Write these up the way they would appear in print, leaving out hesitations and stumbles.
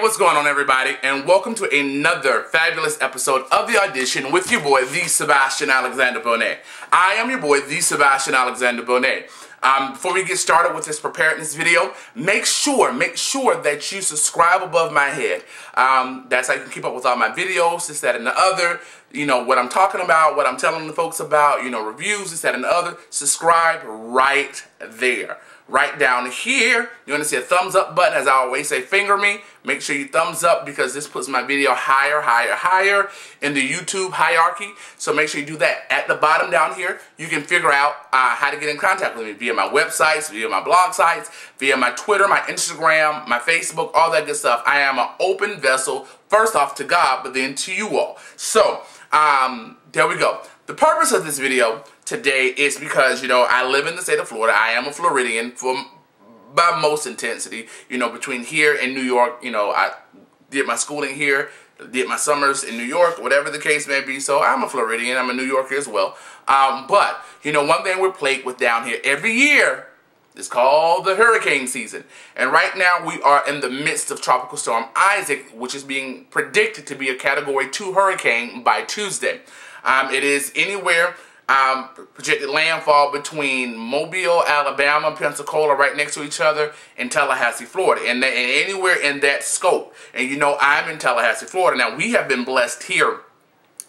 What's going on, everybody, and welcome to another fabulous episode of The Audition with your boy, the Sebastian Alexander Bonet. I am your boy, the Sebastian Alexander Bonet. Before we get started with this preparedness video, make sure that you subscribe above my head. That's how you can keep up with all my videos, this, that, and the other. You know, what I'm talking about, what I'm telling the folks about, you know, reviews, this, that, and the other. Subscribe right there. Right down here, you're going to see a thumbs up button. As I always say, finger me. Make sure you thumbs up because this puts my video higher in the YouTube hierarchy. So make sure you do that. At the bottom down here, you can figure out how to get in contact with me via my websites, via my blog sites, via my Twitter, my Instagram, my Facebook, all that good stuff. I am an open vessel, first off to God, but then to you all. So, there we go. The purpose of this video today is because, you know, I live in the state of Florida. I am a Floridian by most intensity. You know, between here and New York, you know, I did my schooling here, did my summers in New York, whatever the case may be. So I'm a Floridian. I'm a New Yorker as well. But, you know, one thing we're plagued with down here every year is called the hurricane season. And right now we are in the midst of Tropical Storm Isaac, which is being predicted to be a Category 2 hurricane by Tuesday. It is anywhere projected landfall between Mobile, Alabama, Pensacola, right next to each other, and Tallahassee, Florida, and anywhere in that scope. And you know, I'm in Tallahassee, Florida. Now, we have been blessed here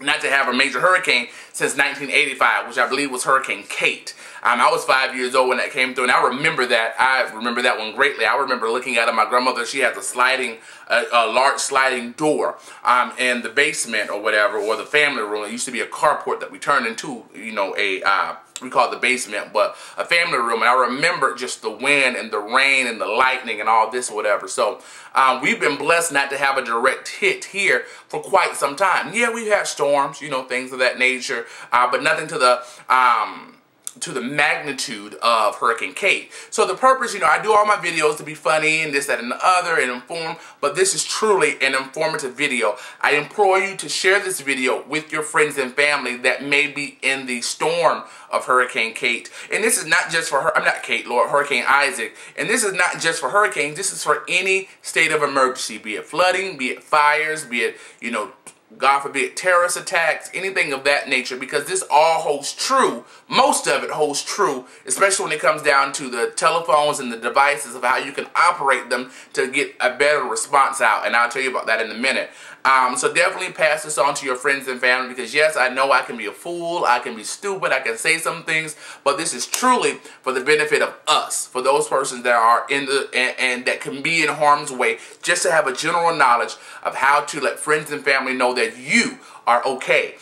not to have a major hurricane since 1985, which I believe was Hurricane Kate. I was 5 years old when that came through, and I remember that. I remember that one greatly. I remember looking at it. My grandmother, she has a large sliding door in the basement or whatever, or the family room. It used to be a carport that we turned into, you know, we call it the basement, but a family room. And I remember just the wind and the rain and the lightning and all this or whatever. So we've been blessed not to have a direct hit here for quite some time. Yeah, we've had storms, you know, things of that nature, but nothing to the magnitude of Hurricane Kate. So the purpose, you know, I do all my videos to be funny and this, that, and the other and inform, but this is truly an informative video. I implore you to share this video with your friends and family that may be in the storm of Hurricane Kate. And this is not just for Hurricane Isaac. And this is not just for hurricanes, this is for any state of emergency, be it flooding, be it fires, be it, you know, God forbid, terrorist attacks, anything of that nature, because this all holds true. Most of it holds true, especially when it comes down to the telephones and the devices of how you can operate them to get a better response out. And I'll tell you about that in a minute. So definitely pass this on to your friends and family, because yes, I know I can be a fool, I can be stupid, I can say some things, but this is truly for the benefit of us, for those persons that are in the and that can be in harm's way, just to have a general knowledge of how to let friends and family know that you are okay.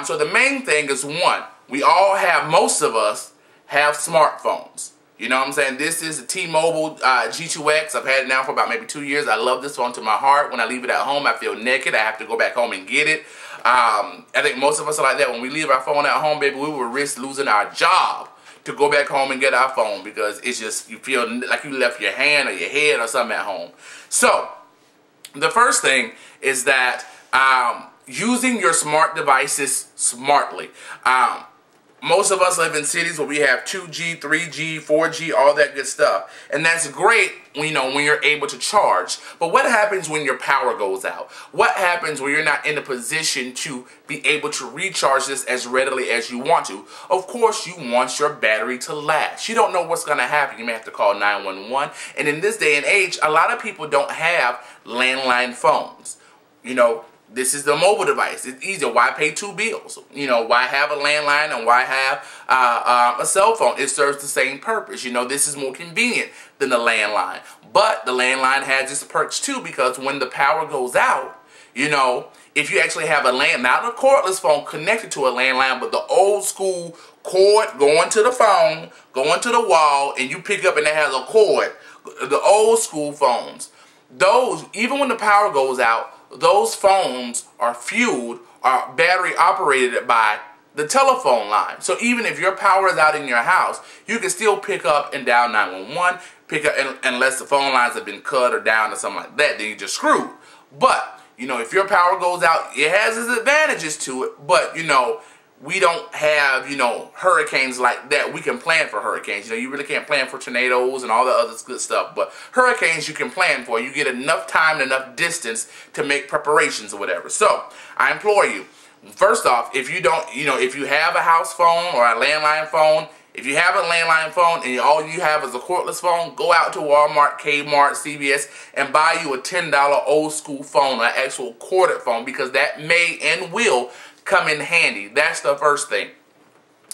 So the main thing is, one, we all have, most of us have smartphones. You know what I'm saying? This is a T-Mobile G2X. I've had it now for about maybe 2 years. I love this phone to my heart. When I leave it at home, I feel naked. I have to go back home and get it. I think most of us are like that. When we leave our phone at home, baby, we will risk losing our job to go back home and get our phone, because it's just, you feel like you left your hand or your head or something at home. So, the first thing is that using your smart devices smartly. Most of us live in cities where we have 2G, 3G, 4G, all that good stuff. And that's great, you know, when you're able to charge. But what happens when your power goes out? What happens when you're not in a position to be able to recharge this as readily as you want to? Of course, you want your battery to last. You don't know what's going to happen. You may have to call 911. And in this day and age, a lot of people don't have landline phones. You know, this is the mobile device. It's easier. Why pay two bills? You know, why have a landline and why have a cell phone? It serves the same purpose. You know, this is more convenient than the landline. But the landline has its perks too, because when the power goes out, you know, if you actually have a not a cordless phone connected to a landline, but the old school cord going to the phone, going to the wall, and you pick up and it has a cord, the old school phones, those, even when the power goes out, those phones are fueled, are battery operated by the telephone line. So even if your power is out in your house, you can still pick up and dial 911, pick up, unless the phone lines have been cut or down or something like that, then you're just screwed. But, you know, if your power goes out, it has its advantages to it, but, you know, we don't have, you know, hurricanes like that. We can plan for hurricanes. You know, you really can't plan for tornadoes and all the other good stuff. But hurricanes you can plan for. You get enough time and enough distance to make preparations or whatever. So, I implore you, first off, if you don't, you know, if you have a house phone or a landline phone, if you have a landline phone and all you have is a cordless phone, go out to Walmart, Kmart, CVS, and buy you a $10 old school phone, an actual corded phone, because that may and will come in handy. That's the first thing.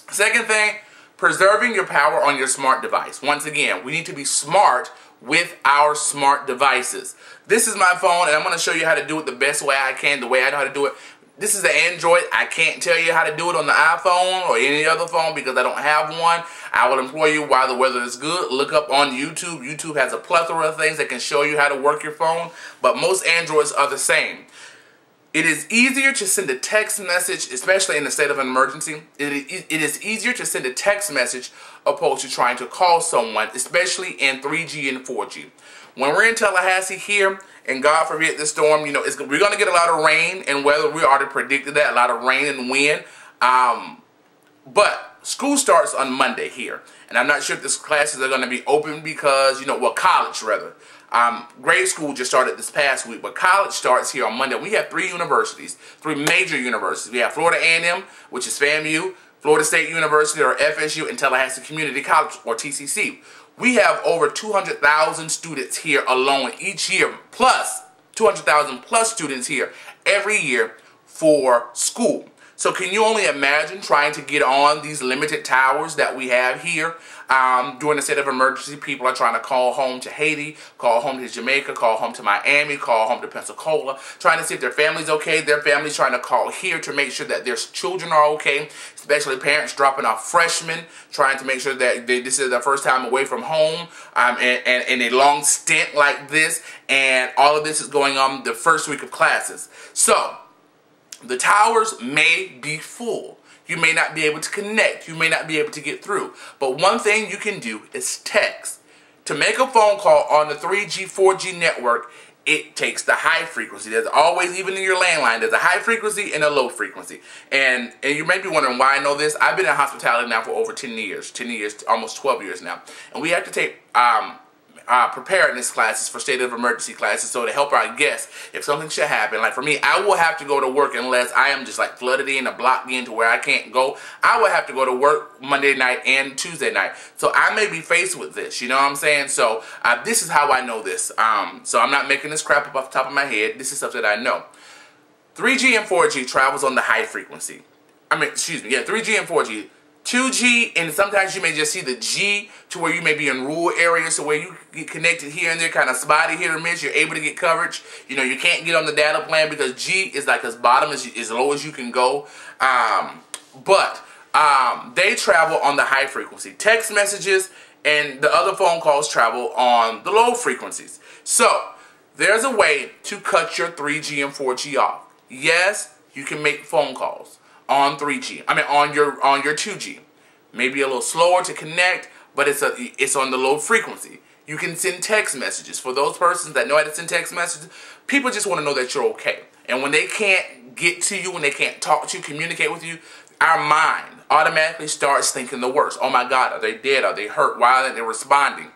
Second thing, preserving your power on your smart device. Once again, we need to be smart with our smart devices. This is my phone, and I'm going to show you how to do it the best way I can, the way I know how to do it. This is the Android. I can't tell you how to do it on the iPhone or any other phone because I don't have one. I would implore you, while the weather is good, look up on YouTube. YouTube has a plethora of things that can show you how to work your phone, but most Androids are the same. It is easier to send a text message, especially in the state of an emergency. It is easier to send a text message opposed to trying to call someone, especially in 3G and 4G. When we're in Tallahassee here, and God forbid this storm, you know, we're going to get a lot of rain and weather. We already predicted that, a lot of rain and wind. But school starts on Monday here. And I'm not sure if these classes are going to be open because, you know, well, college rather. Grade school just started this past week, but college starts here on Monday. We have three universities, three major universities. We have Florida A&M, which is FAMU, Florida State University, or FSU, and Tallahassee Community College, or TCC. We have over 200,000 students here alone each year, plus 200,000 plus students here every year for school. So can you only imagine trying to get on these limited towers that we have here? During the state of emergency, people are trying to call home to Haiti, call home to Jamaica, call home to Miami, call home to Pensacola, trying to see if their family's okay. Their family's trying to call here to make sure that their children are okay, especially parents dropping off freshmen, trying to make sure that this is their first time away from home, and in a long stint like this, and all of this is going on the first week of classes. So, the towers may be full. You may not be able to connect. You may not be able to get through. But one thing you can do is text. To make a phone call on the 3G, 4G network, it takes the high frequency. There's always, even in your landline, there's a high frequency and a low frequency. And you may be wondering why I know this. I've been in hospitality now for over 10 years. 10 years, almost 12 years now. And we have to take preparedness classes for state of emergency classes, so to help our guests if something should happen. Like for me, I will have to go to work unless I am just like flooded in or blocked in to where I can't go. I will have to go to work Monday night and Tuesday night. So I may be faced with this, you know what I'm saying? So this is how I know this. So I'm not making this crap up off the top of my head. This is stuff that I know. 3G and 4G travels on the high frequency. 3G and 4G. 2G, and sometimes you may just see the G to where you may be in rural areas, so where you get connected here and there, kind of spotty hit or miss, you're able to get coverage. You know, you can't get on the data plan because G is like as bottom, as low as you can go. But they travel on the high frequency. Text messages and the other phone calls travel on the low frequencies. So, there's a way to cut your 3G and 4G off. Yes, you can make phone calls on 3G. On your 2G. Maybe a little slower to connect, but it's on the low frequency. You can send text messages. For those persons that know how to send text messages, people just want to know that you're okay. And when they can't get to you, when they can't talk to you, communicate with you, our mind automatically starts thinking the worst. Oh my God, are they dead? Are they hurt? Why aren't they responding?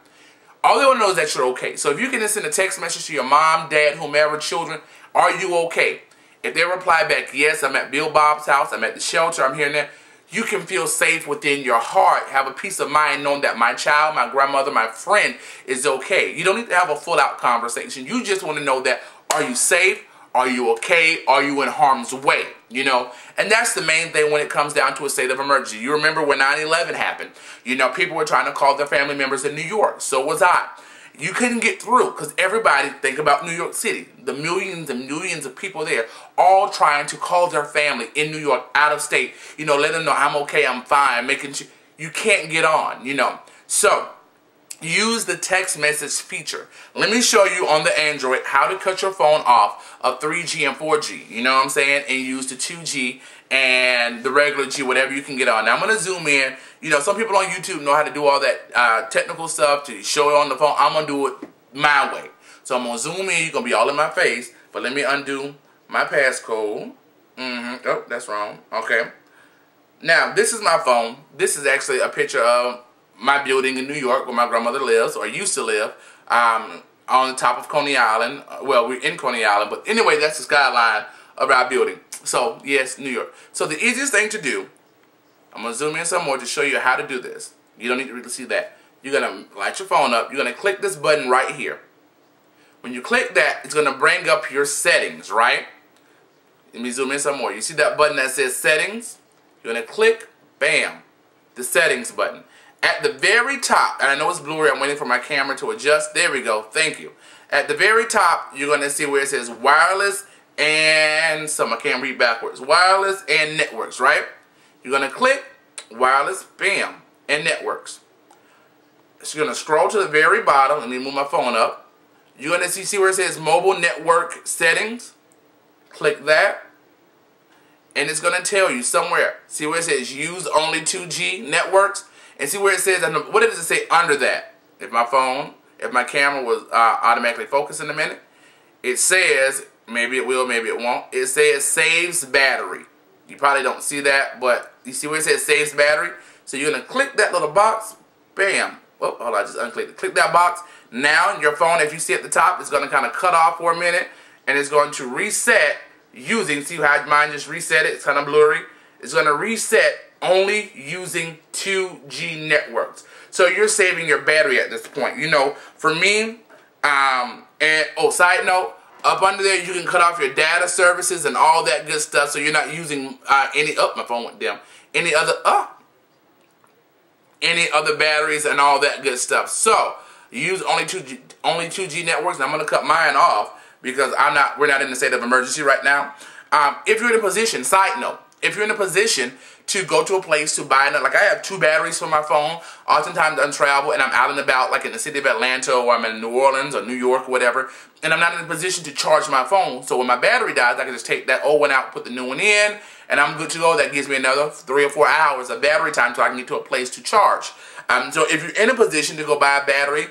All they want to know is that you're okay. So if you can just send a text message to your mom, dad, whomever, children, are you okay? If they reply back, yes, I'm at Bill Bob's house, I'm at the shelter, I'm here and there, you can feel safe within your heart, have a peace of mind knowing that my child, my grandmother, my friend is okay. You don't need to have a full-out conversation. You just want to know that, are you safe? Are you okay? Are you in harm's way? You know, and that's the main thing when it comes down to a state of emergency. You remember when 9/11 happened. You know, people were trying to call their family members in New York. So was I. You couldn't get through because everybody, think about New York City, the millions and millions of people there, all trying to call their family in New York, out of state, you know, let them know I'm okay, I'm fine, making sure you can't get on, you know. So, use the text message feature. Let me show you on the Android how to cut your phone off of 3G and 4G, you know what I'm saying, and use the 2G and the regular G, whatever you can get on. Now, I'm going to zoom in. You know, some people on YouTube know how to do all that technical stuff to show it on the phone. I'm going to do it my way. So, I'm going to zoom in. You're going to be all in my face. But let me undo my passcode. Oh, that's wrong. Okay. Now, this is my phone. This is actually a picture of my building in New York where my grandmother lives, or used to live, on the top of Coney Island. Well, we're in Coney Island, but anyway, that's the skyline of our building. So, yes, New York. So the easiest thing to do, I'm going to zoom in some more to show you how to do this. You don't need to really see that. You're going to light your phone up. You're going to click this button right here. When you click that, it's going to bring up your settings, right? Let me zoom in some more. You see that button that says settings? You're going to click, bam, the settings button. At the very top, and I know it's blurry, I'm waiting for my camera to adjust. There we go, thank you. At the very top, you're going to see where it says wireless and I can't read backwards. Wireless and networks, right? You're going to click wireless, bam, and networks. So you're going to scroll to the very bottom. Let me move my phone up. You're going to see where it says mobile network settings. Click that. And it's going to tell you somewhere. See where it says use only 2G networks? And see where it says, what does it say under that? If my camera was automatically focused in a minute, it says, maybe it will, maybe it won't, it says saves battery. You probably don't see that, but you see where it says saves battery? So you're going to click that little box, bam. Oh, hold on, I just unclicked it. Click that box. Now your phone, if you see at the top, it's going to kind of cut off for a minute, and it's going to reset using, see how mine just reset it? It's kind of blurry. It's going to reset only using 2G networks. So you're saving your battery at this point. You know, for me, side note, up under there you can cut off your data services and all that good stuff, so you're not using my phone went dim. Any other batteries and all that good stuff. So you use only 2G networks, and I'm gonna cut mine off because we're not in a state of emergency right now. If you're in a position, side note, if you're in a position to go to a place to buy, like I have 2 batteries for my phone. Oftentimes I'm travel and I'm out and about, like in the city of Atlanta, or I'm in New Orleans or New York or whatever, and I'm not in a position to charge my phone. So when my battery dies, I can just take that old one out, put the new one in, and I'm good to go. That gives me another 3 or 4 hours of battery time so I can get to a place to charge. So if you're in a position to go buy a battery,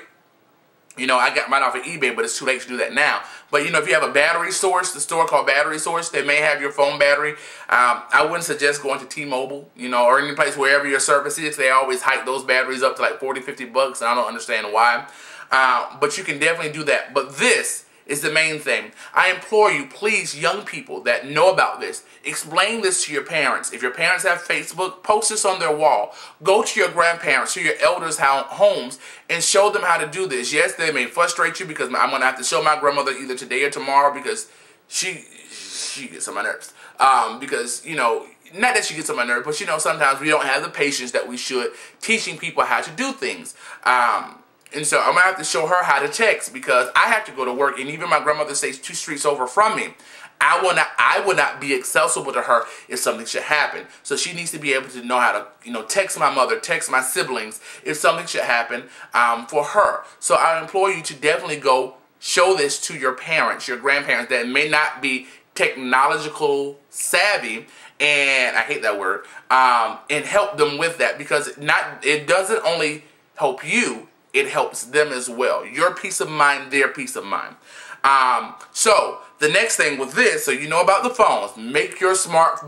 you know, I got mine off of eBay, but it's too late to do that now. But, you know, if you have a battery source, the store called Battery Source, they may have your phone battery. I wouldn't suggest going to T-Mobile, you know, or any place wherever your service is. They always hike those batteries up to like 40, 50 bucks, and I don't understand why. But you can definitely do that. But this is the main thing. I implore you, please, young people that know about this, explain this to your parents. If your parents have Facebook, post this on their wall. Go to your grandparents, to your elders' homes, and show them how to do this. Yes, they may frustrate you because I'm going to have to show my grandmother either today or tomorrow because she gets on my nerves. Because, you know, not that she gets on my nerves, but, you know, sometimes we don't have the patience that we should teaching people how to do things. And so I'm going to have to show her how to text because I have to go to work, and even my grandmother stays 2 streets over from me. I would not be accessible to her if something should happen. So she needs to be able to know how to, you know, text my mother, text my siblings if something should happen for her. So I implore you to definitely go show this to your parents, your grandparents that may not be technological savvy, and I hate that word, and help them with that because it doesn't only help you, it helps them as well. Your peace of mind, their peace of mind. So the next thing with this, so you know about the phones,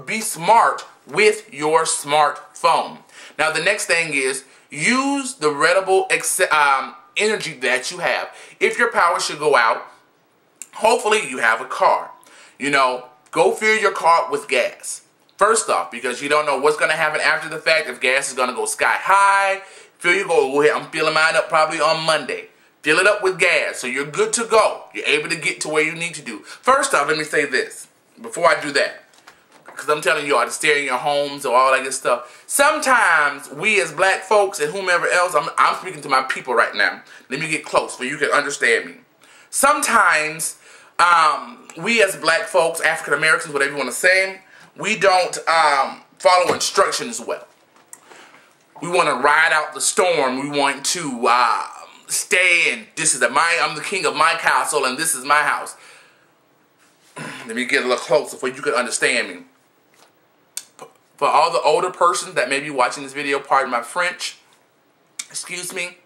be smart with your smartphone. Now the next thing is use the readable energy that you have. If your power should go out, hopefully you have a car. You know, go fill your car with gas. First off, because you don't know what's going to happen after the fact, if gas is going to go sky high. Go ahead, I'm filling mine up probably on Monday. Fill it up with gas so you're good to go. You're able to get to where you need to do. First off, let me say this before I do that. Because I'm telling you all to stay in your homes or all that good stuff. Sometimes we as black folks and whomever else, I'm speaking to my people right now. Let me get close so you can understand me. Sometimes we as black folks, African Americans, whatever you want to say, we don't follow instructions well. We want to ride out the storm. We want to stay and I'm the king of my castle and this is my house. Let me get a little closer so you can understand me. For all the older persons that may be watching this video, pardon my French, excuse me,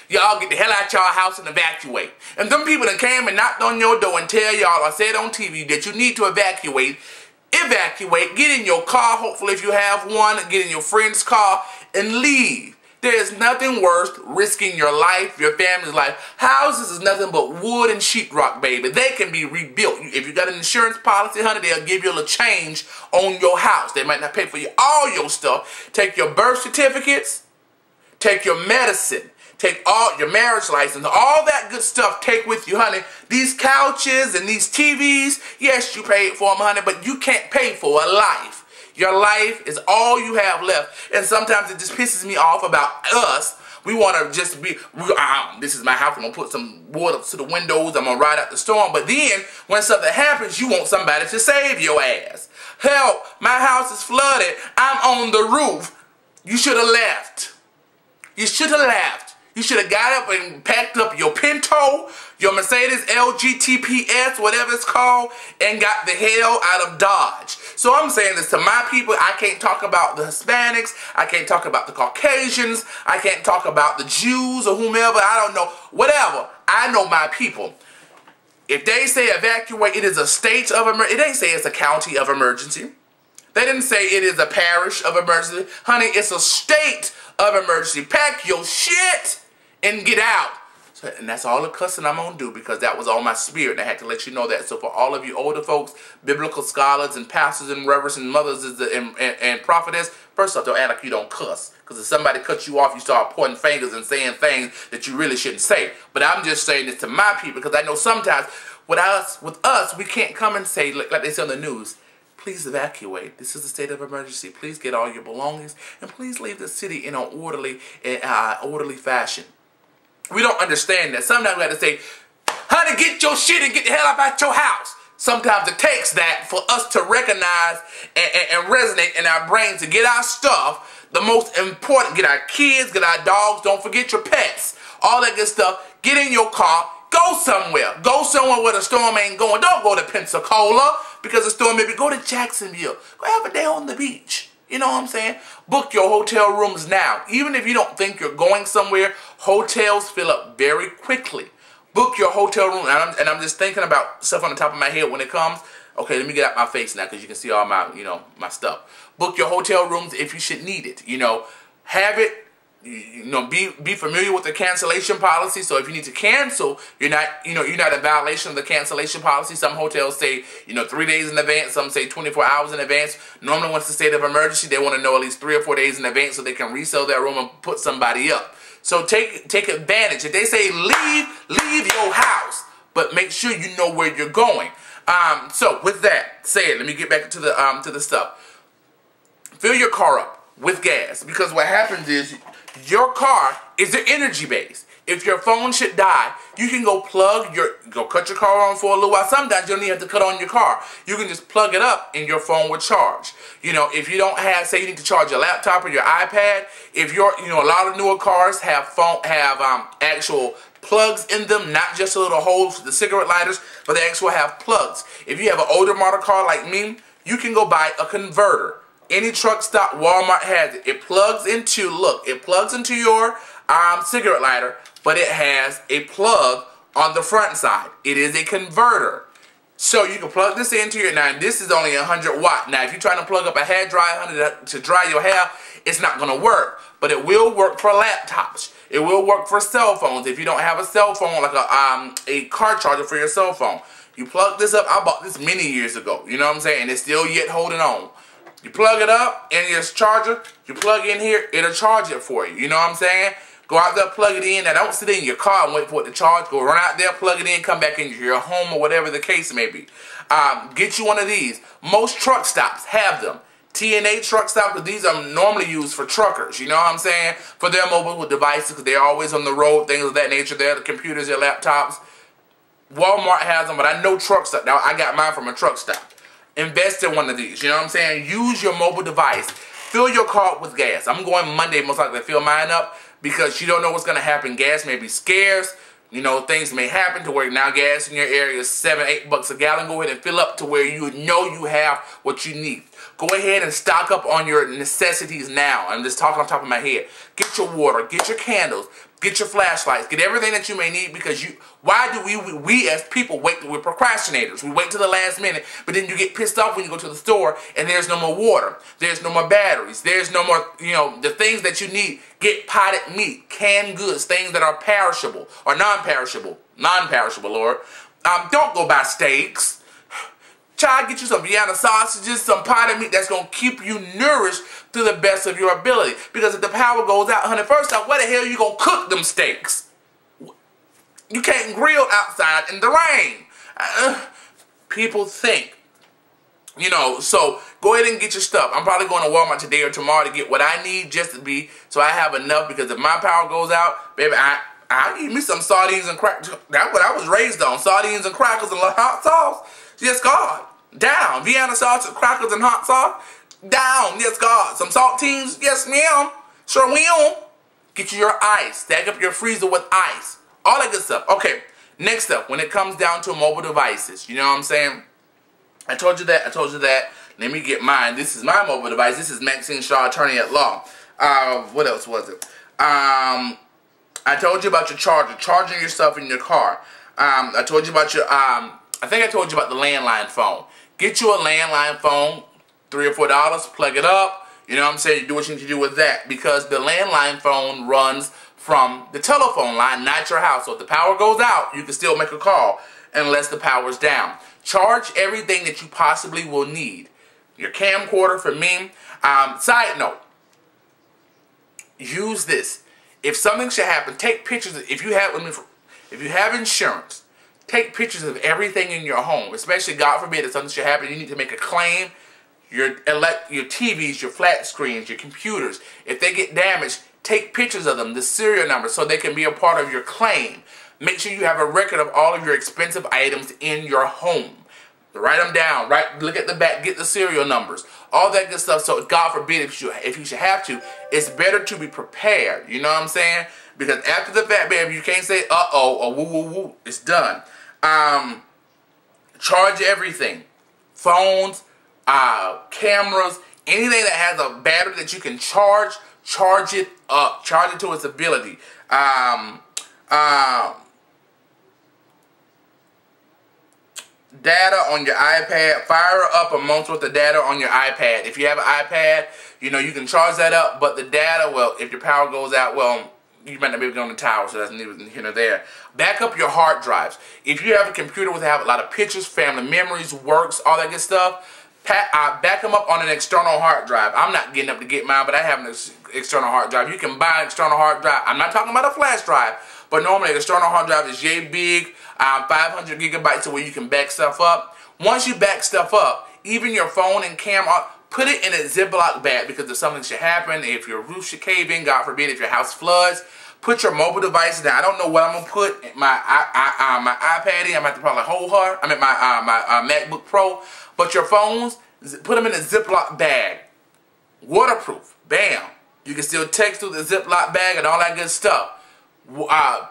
y'all get the hell out y'all house and evacuate. And them people that came and knocked on your door and tell y'all or said on TV that you need to evacuate, evacuate, get in your car, hopefully if you have one, get in your friend's car, and leave. There is nothing worse risking your life, your family's life. Houses is nothing but wood and sheetrock, baby. They can be rebuilt. If you got an insurance policy, honey, they'll give you a little change on your house. They might not pay for all your stuff. Take your birth certificates, take your medicine, take all your marriage license, all that good stuff, take with you, honey. These couches and these TVs, yes, you paid for them, honey, but you can't pay for a life. Your life is all you have left. And sometimes it just pisses me off about us. We want to just be, this is my house, I'm going to put some wood up to the windows, I'm going to ride out the storm. But then, when something happens, you want somebody to save your ass. Help, my house is flooded, I'm on the roof. You should have left. You should have left. You should have got up and packed up your Pinto, your Mercedes LGTPS, whatever it's called, and got the hell out of Dodge. So I'm saying this to my people. I can't talk about the Hispanics. I can't talk about the Caucasians. I can't talk about the Jews or whomever. I don't know. Whatever. I know my people. If they say evacuate, it is a state of emergency. It didn't say it's a county of emergency. They didn't say it is a parish of emergency. Honey, it's a state of emergency. Pack your shit and get out. And that's all the cussing I'm going to do, because that was all my spirit. I had to let you know that. So for all of you older folks, biblical scholars and pastors and reverends and mothers and prophetess, first off, don't act like you don't cuss. Because if somebody cuts you off, you start pointing fingers and saying things that you really shouldn't say. But I'm just saying this to my people, because I know sometimes with us, we can't come and say, like they say on the news, please evacuate. This is a state of emergency. Please get all your belongings and please leave the city in an orderly fashion. We don't understand that. Sometimes we have to say, honey, get your shit and get the hell out your house. Sometimes it takes that for us to recognize and resonate in our brains to get our stuff. The most important, get our kids, get our dogs, don't forget your pets, all that good stuff. Get in your car, go somewhere. Go somewhere where the storm ain't going. Don't go to Pensacola because the storm may be. Go to Jacksonville. Go have a day on the beach. You know what I'm saying? Book your hotel rooms now. Even if you don't think you're going somewhere, hotels fill up very quickly. Book your hotel room. And I'm just thinking about stuff on the top of my head when it comes. Okay, let me get out my face now because you can see all my, my stuff. Book your hotel rooms if you should need it. Have it. Be familiar with the cancellation policy. So if you need to cancel, you're not in violation of the cancellation policy. Some hotels say, 3 days in advance. Some say 24 hours in advance. Normally, once it's a state of emergency, they want to know at least 3 or 4 days in advance so they can resell that room and put somebody up. So take advantage. If they say leave your house, but make sure you know where you're going. So with that said, let me get back to the stuff. Fill your car up with gas, because what happens is your car is the energy base. If your phone should die, you can go cut your car on for a little while. Sometimes you don't even have to cut on your car. You can just plug it up and your phone will charge. If you don't have, say you need to charge your laptop or your iPad, if a lot of newer cars have actual plugs in them, not just a little holes for the cigarette lighters, but they actually have plugs. If you have an older model car like me, you can go buy a converter. Any truck stop, Walmart has it. It plugs into your cigarette lighter, but it has a plug on the front side. It is a converter. So you can plug this into your, now this is only 100 watt. Now if you're trying to plug up a hair dryer to dry your hair, it's not going to work. But it will work for laptops. It will work for cell phones. If you don't have a cell phone, like a car charger for your cell phone, you plug this up. I bought this many years ago. You know what I'm saying? And it's still yet holding on. You plug it up in your charger, you plug in here, it'll charge it for you. You know what I'm saying? Go out there, plug it in. Now, don't sit in your car and wait for it to charge. Go run out there, plug it in, come back into your home or whatever the case may be. Get you one of these. Most truck stops have them. TNA truck stops, but these are normally used for truckers. You know what I'm saying? For their mobile devices, because they're always on the road, things of that nature. They're the computers, their laptops. Walmart has them, but I know truck stop. Now, I got mine from a truck stop. Invest in one of these. You know what I'm saying? Use your mobile device. Fill your car up with gas. I'm going Monday most likely to fill mine up because you don't know what's going to happen. Gas may be scarce. Things may happen to where now gas in your area is $7, $8 a gallon. Go ahead and fill up to where you know you have what you need. Go ahead and stock up on your necessities now. I'm just talking on top of my head. Get your water. Get your candles. Get your flashlights. Get everything that you may need, because why do we as people wait? We're procrastinators. We wait till the last minute, but then you get pissed off when you go to the store and there's no more water. There's no more batteries. There's no more, the things that you need. Get potted meat, canned goods, things that are perishable or non-perishable. Non-perishable, Lord. Don't go buy steaks. Try to get you some Vienna sausages, some potted meat that's going to keep you nourished to the best of your ability. Because if the power goes out, honey, first off, where the hell are you going to cook them steaks? You can't grill outside in the rain. People think. So go ahead and get your stuff. I'm probably going to Walmart today or tomorrow to get what I need just to be, so I have enough, because if my power goes out, baby, I need me some sardines and crackers. That's what I was raised on. Sardines and crackers and hot sauce. Yes, God. Down. Vienna sauce, crackers and hot sauce. Down. Yes, God. Some saltines. Yes, ma'am. Sure will. Get you your ice. Stack up your freezer with ice. All that good stuff. Okay. Next up, when it comes down to mobile devices, you know what I'm saying? I told you that. I told you that. Let me get mine. This is my mobile device. This is Maxine Shaw, attorney at law. What else was it? I told you about your charger. Charging your stuff in your car. I told you about your... I think I told you about the landline phone. Get you a landline phone, $3 or $4, plug it up. You know what I'm saying? Do what you need to do with that, because the landline phone runs from the telephone line, not your house. So if the power goes out, you can still make a call unless the power's down. Charge everything that you possibly will need. Your camcorder for me. Side note, use this. If something should happen, take pictures. If you have insurance, take pictures of everything in your home, especially, God forbid, if something should happen, you need to make a claim. Your TVs, your flat screens, your computers, if they get damaged, take pictures of them, the serial numbers, so they can be a part of your claim. Make sure you have a record of all of your expensive items in your home. Write them down. Look at the back. Get the serial numbers. All that good stuff. So, God forbid, if you should have to, it's better to be prepared. You know what I'm saying? Because after the fact, baby, you can't say uh-oh or woo-woo-woo. It's done. Charge everything. Phones, cameras, anything that has a battery that you can charge it up. Charge it to its ability. Data on your iPad. Fire up a month's worth of data on your iPad. If you have an iPad, you can charge that up, but the data, well, if your power goes out, well, you might not be able to get on the tower, so that's neither here nor there. Back up your hard drives. If you have a computer with a lot of pictures, family memories, works, all that good stuff, back them up on an external hard drive. I'm not getting up to get mine, but I have an external hard drive. You can buy an external hard drive. I'm not talking about a flash drive, but normally an external hard drive is yay big, 500 gigabytes, to where you can back stuff up. Once you back stuff up, even your phone and camera, put it in a Ziploc bag, because if something should happen, if your roof should cave in, God forbid, if your house floods, put your mobile devices down. I don't know what I'm going to put my iPad in. I'm going to have to probably hold her. I mean, my MacBook Pro. But your phones, put them in a Ziploc bag. Waterproof. Bam. You can still text through the Ziploc bag and all that good stuff.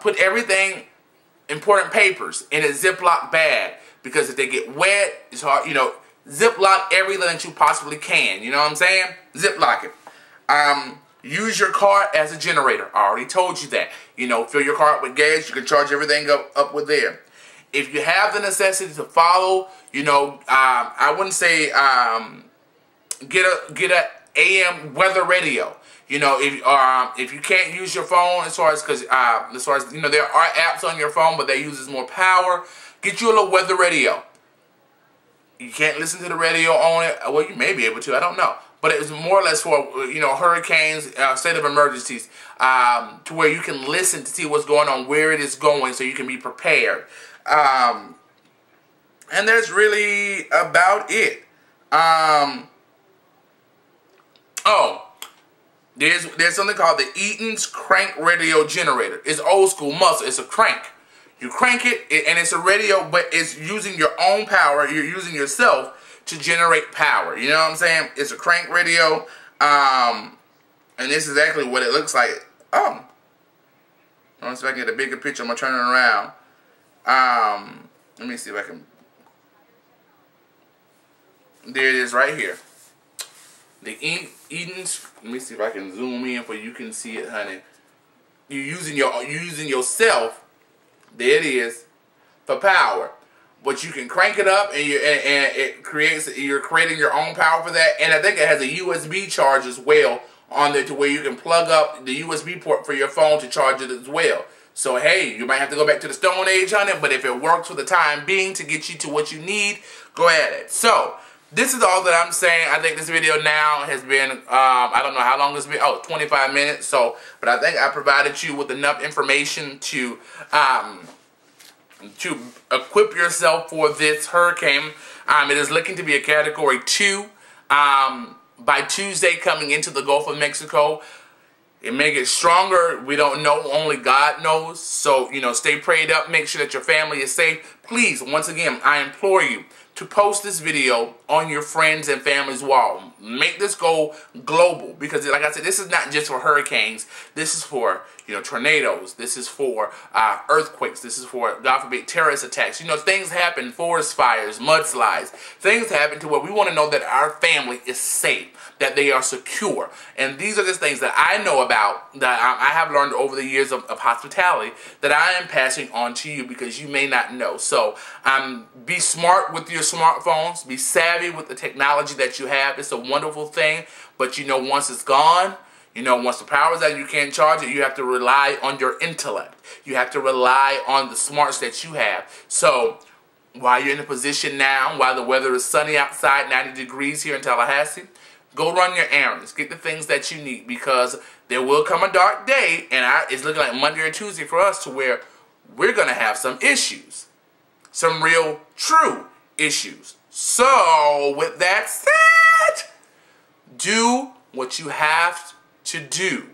Put everything, important papers, in a Ziploc bag. Because if they get wet, it's hard, Ziploc everything that you possibly can. You know what I'm saying? Ziploc it. Use your car as a generator. I already told you that. Fill your car up with gas. You can charge everything up with there. If you have the necessity to follow, I wouldn't say get a AM weather radio. If you can't use your phone, as far as there are apps on your phone, but they uses more power. Get you a little weather radio. You can't listen to the radio on it. Well, you may be able to. I don't know. But it was more or less for, hurricanes, state of emergencies, to where you can listen to see what's going on, where it is going, so you can be prepared. And that's really about it. There's something called the Eaton's Crank Radio Generator. It's old school muscle. It's a crank. You crank it, and it's a radio, but it's using your own power. You're using yourself to generate power. You know what I'm saying? It's a crank radio, and this is exactly what it looks like. Let me see if I can get a bigger picture. I'm going to turn it around. Let me see if I can. There it is right here. The Eaton's. Let me see if I can zoom in for you can see it, honey. you're using yourself, there it is, for power. But you can crank it up, and you're creating your own power for that. And I think it has a USB charge as well on there, to where you can plug up the USB port for your phone to charge it as well. So hey, you might have to go back to the Stone Age on it, but if it works for the time being to get you to what you need, go at it. So this is all that I'm saying. I think this video now has been, I don't know how long it's been, 25 minutes. So, but I think I provided you with enough information to equip yourself for this hurricane. It is looking to be a Category 2 by Tuesday, coming into the Gulf of Mexico. It may get stronger. We don't know. Only God knows. So, stay prayed up. Make sure that your family is safe. Please, once again, I implore you to post this video on your friends and family's wall. Make this go global, because like I said, this is not just for hurricanes. This is for, tornadoes. This is for earthquakes. This is for, God forbid, terrorist attacks. Things happen, forest fires, mudslides. Things happen to where we want to know that our family is safe, that they are secure. And these are just things that I know about, that I have learned over the years of hospitality, that I am passing on to you, because you may not know. So be smart with your smartphones. Be savvy with the technology that you have. It's a wonderful thing, but once it's gone, once the power's out, you can't charge it. You have to rely on your intellect. You have to rely on the smarts that you have. So while you're in a position now, while the weather is sunny outside, 90 degrees here in Tallahassee, go run your errands. Get the things that you need, because there will come a dark day, and it's looking like Monday or Tuesday for us, to where we're going to have some issues. Some real, true issues. So, with that said, do what you have to do.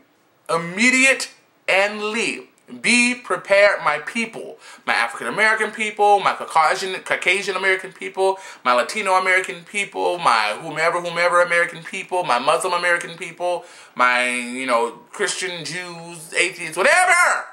Immediate and leave. Be prepared, my people. My African American people, my Caucasian American people, my Latino American people, my whomever American people, my Muslim American people, my, Christian, Jews, atheists, whatever.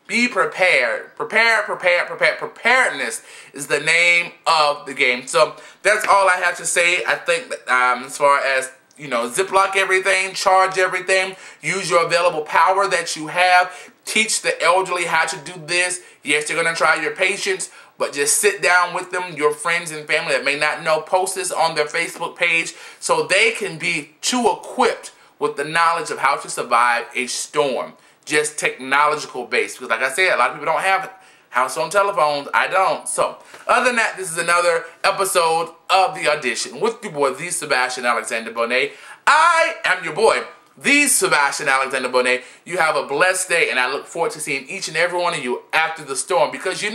Be prepared. Preparedness is the name of the game. So that's all I have to say. I think that, as far as, Ziploc everything, charge everything, use your available power that you have. Teach the elderly how to do this. Yes, they're going to try your patience, but just sit down with them, your friends and family that may not know. Post this on their Facebook page so they can be too equipped with the knowledge of how to survive a storm. Just technological based. Because like I said, a lot of people don't have house on telephones. I don't. So, other than that, this is another episode of The Audition with your boy, the Sebastian Alexander Bonet. I am your boy, the Sebastian Alexander Bonet. You have a blessed day, and I look forward to seeing each and every one of you after the storm, because the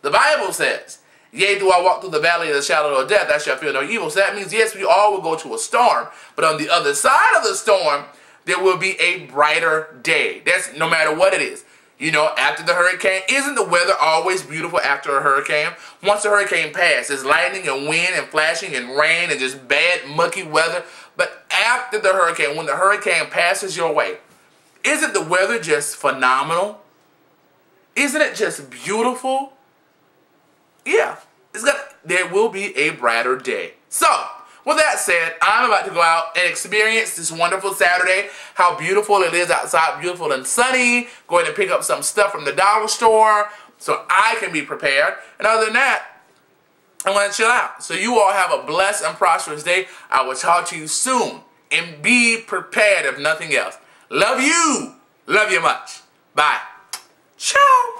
Bible says, yea, do I walk through the valley of the shadow of death, I shall fear no evil. So that means, yes, we all will go to a storm, but on the other side of the storm, there will be a brighter day. That's no matter what it is. After the hurricane, isn't the weather always beautiful after a hurricane? Once the hurricane passes, lightning and wind and flashing and rain and just bad, mucky weather. But after the hurricane, when the hurricane passes your way, isn't the weather just phenomenal? Isn't it just beautiful? Yeah, there will be a brighter day. So, with that said, I'm about to go out and experience this wonderful Saturday. How beautiful it is outside, beautiful and sunny. Going to pick up some stuff from the dollar store so I can be prepared. And other than that, I'm going to chill out. So you all have a blessed and prosperous day. I will talk to you soon. And be prepared if nothing else. Love you. Love you much. Bye. Ciao.